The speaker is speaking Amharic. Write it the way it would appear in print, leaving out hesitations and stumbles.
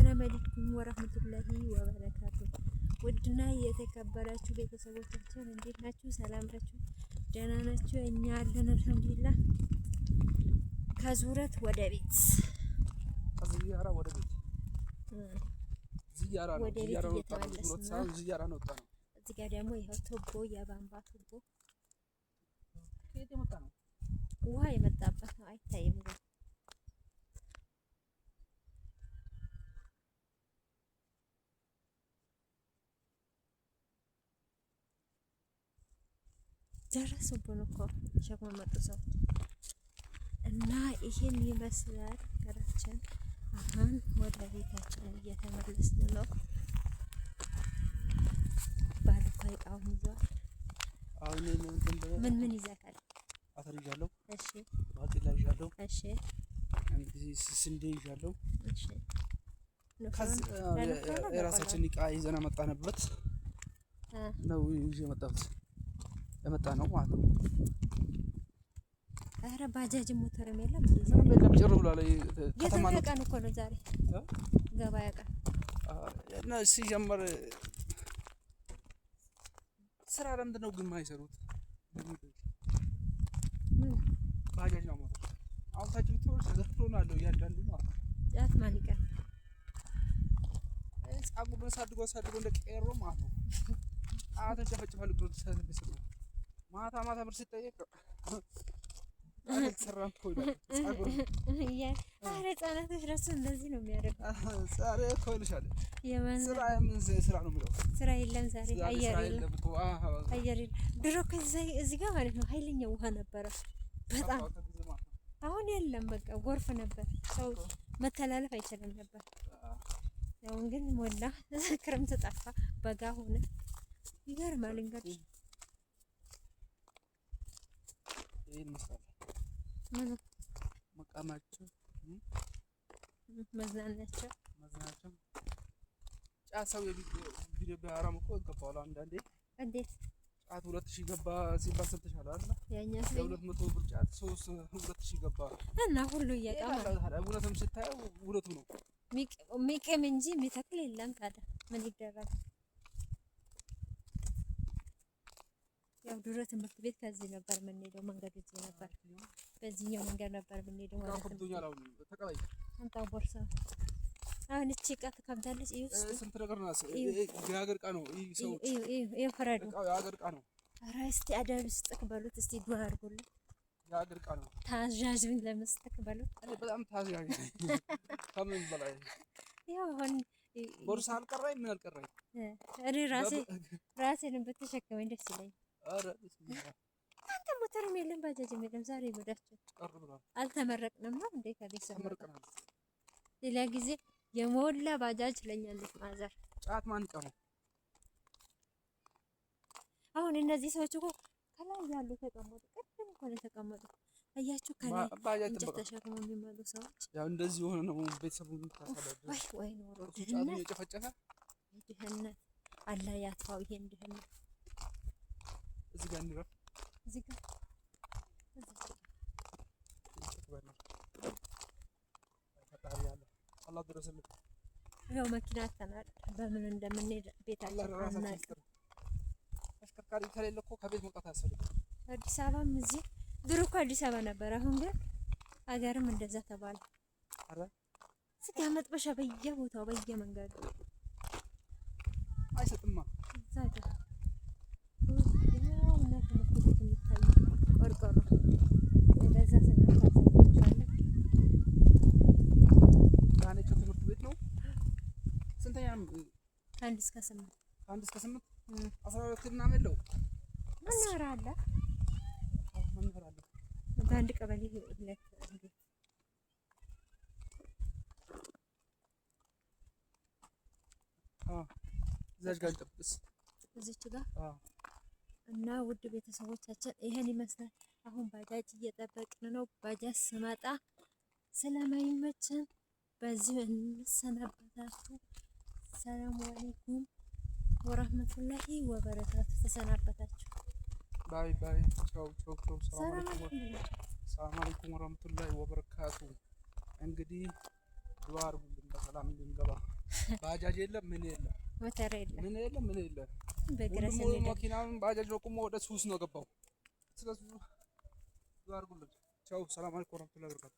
አሰላም አለይኩም ወራህመቱላሂ ወበረካቱ። ውድና የተከበራችሁ ቤተሰቦቻችን እንዴት ናችሁ? ሰላም ናችሁ? ደህና ናችሁ? እኛ አለን አልሐምዱሊላህ። ከዙረት ወደ ቤት ከዚያራ ወደ ቤት ዚያራ ነው። እዚህ ጋር ደግሞ ይኸው ቱቦ የባንባ ቱቦ ከየት የመጣ ነው? ውሃ የመጣበት ነው። አይታይም ግን ደረሱብን እኮ ሸክሞ መጡ ሰው እና ይሄን ይመስላል ሀገራችን። አሁን ወደ ቤታችን እየተመለስን ነው። ባልኮ እቃውን ይዟል። አሁን ምን ይዘካል? አተር ይዣለሁ። እሺ። ባቄላ ይዣለሁ። እሺ። እንግዲህ ስንዴ ይዣለሁ። እሺ። የራሳችን እቃ ይዘና መጣንበት ነው ይዤ መጣሁት። የመጣ ነው ማለት ነው። አረ ባጃጅ ሞተርም የለም። ምንም በቃ ጭር ብሏል። ከተማ ቀን እኮ ነው ዛሬ ገበያ ቀን እና ሲጀመር ስራ ለምንድን ነው ግን የማይሰሩት? ባጃጅ ነው ሞተር አሁን ታጭም ትሮሽ ዘፍሮናለሁ እያንዳንዱ ማለት ነው። ጫት ማን ይቀር ጸጉሩን ሳድጎ እንደ ቀሮ ማለት ነው። አተጨፈጭፋል ብሎ ተሰብስቦ ማታ ብር ሲጠየቅ አልተሰራም እኮ ይላል። ጸጉሩ አረ ህጻናቶች እራሱ እንደዚህ ነው የሚያደርጉት። ዛሬ እኮ ይልሻል ስራ ነው የሚለው። ስራ የለም ዛሬ አየር የለም። ድሮ እዚህ ጋር ማለት ነው ኃይለኛ ውሃ ነበረ በጣም። አሁን የለም በቃ ጎርፍ ነበር። ሰው መተላለፍ አይችልም ነበር። አሁን ግን ሞላ። ክረምት ጠፋ፣ በጋ ሆነ። ይገርማል እንግዲህ ይሄን መስራት ምን መቃማቸው መዝናናቸው ጫት ሰው ቪዲዮ ቢያራም እኮ ገባው አንዳንዴ። እንዴት ጫት 2000 ገባ ሲባል ሰምተሻል አይደል? ያኛ 200 ብር ጫት 2000 ገባ እና ሁሉ እያቀማ እውነትም ስታየው እውነቱ ነው። ሚቄም እንጂ የሚተክል የለም። ታዲያ ምን ይደረጋል? ያው ድሮ ትምህርት ቤት ከዚህ ነበር የምንሄደው። መንገድ እዚህ ነበር፣ በዚህኛው መንገድ ነበር የምንሄደው ማለት ነው። አንታው ቦርሳ አሁን እቺ ዕቃ ትከብዳለች። ስንት ነገር ነው የሀገር ዕቃ ነው። ይሄ ፍረዱ የሀገር ዕቃ ነው። ኧረ እስቲ አደብ ስጥክ በሉት። እስቲ ዱአ አድርጉልኝ። የሀገር ዕቃ ነው። ታዛዥኝ ለመስጠክ በሉት። በጣም ታዛዥ ከምን በላይ ያው አሁን ቦርሳ አልቀረኝ ምን አልቀረኝ እኔ ራሴን በተሸከመኝ ደስ ይለኝ። አረ አንተ ሞተርም የለም ባጃጅም የለም። ዛሬ ወዳችሁ አልተመረቅንም ነው እንዴ? ከቤት ተመረቅናል። ሌላ ጊዜ የሞላ ባጃጅ ለኛለች ማዘር። ጫት ማን ይቀሙ? አሁን እነዚህ ሰዎች እኮ ከላይ ያሉ ተቀመጡ፣ ቅድም እኮ ነው የተቀመጡ። አያችሁ ከላይ እንጨት ተሸክመው የሚመጡ ሰዎች ያው እንደዚህ የሆነ ነው ቤተሰቡን ታሳዳዱ። ወይ ነው ጫት እየጨፈጨፈ ድህነት አላህ ያጥፋው። ይሄን ድህነት እዚህ ጋር እንረፍ። እዚህ ጋር አላህ ድረስልን። ያው መኪና አተናል በምን እንደምንሄድ ቤታችን አናውቅም። አሽከርካሪ ከሌለ እኮ ከቤት መውጣት አያስፈልግም። አዲስ አበባም እዚህ ድሮ እኮ አዲስ አበባ ነበር። አሁን ግን ሀገርም እንደዛ ተባለ። አረ ስጋ መጥበሻ በየቦታው በየመንገዱ አይሰጥማ። እዛ ጋር ያው እና ትምህርት ቤት የሚታይ ቆርቆሮ ለዛ ስንታዘብቻለን። ዳንኤል ትምህርት ቤት ነው። ስንተኛ ነው? ከአንድ እስከ 8 12 ምናምን የለው። መናኸሪያ አለ። መናኸሪያ አለ በአንድ ቀበሌ 2 ቤት እዛች ጋር እንጠብቅስ እዚች ጋር እና ውድ ቤተሰቦቻችን ይሄን ይመስላል። አሁን ባጃጅ እየጠበቅን ነው። ባጃጅ ስመጣ ስለማይመቸን በዚህ እንሰናበታችሁ። ሰላም አለይኩም ወራህመቱላሂ ወበረካቱ። ተሰናበታችሁ። ባይ ቻው። ሰላም አለይኩም ወራህመቱላሂ ወበረካቱ። እንግዲህ ዱአ አድርጉልን በሰላም እንድንገባ። ባጃጅ የለም ምን የለም ሞተር የለም ምን የለም በግረስ ሁሉም መኪናም ባጃጅ ነው ቆሞ ወደ ሱስ ነው ገባው ስለዚህ ዛርጉልን ቻው ሰላም አለይኩም ወራህመቱላሂ ወበረካቱ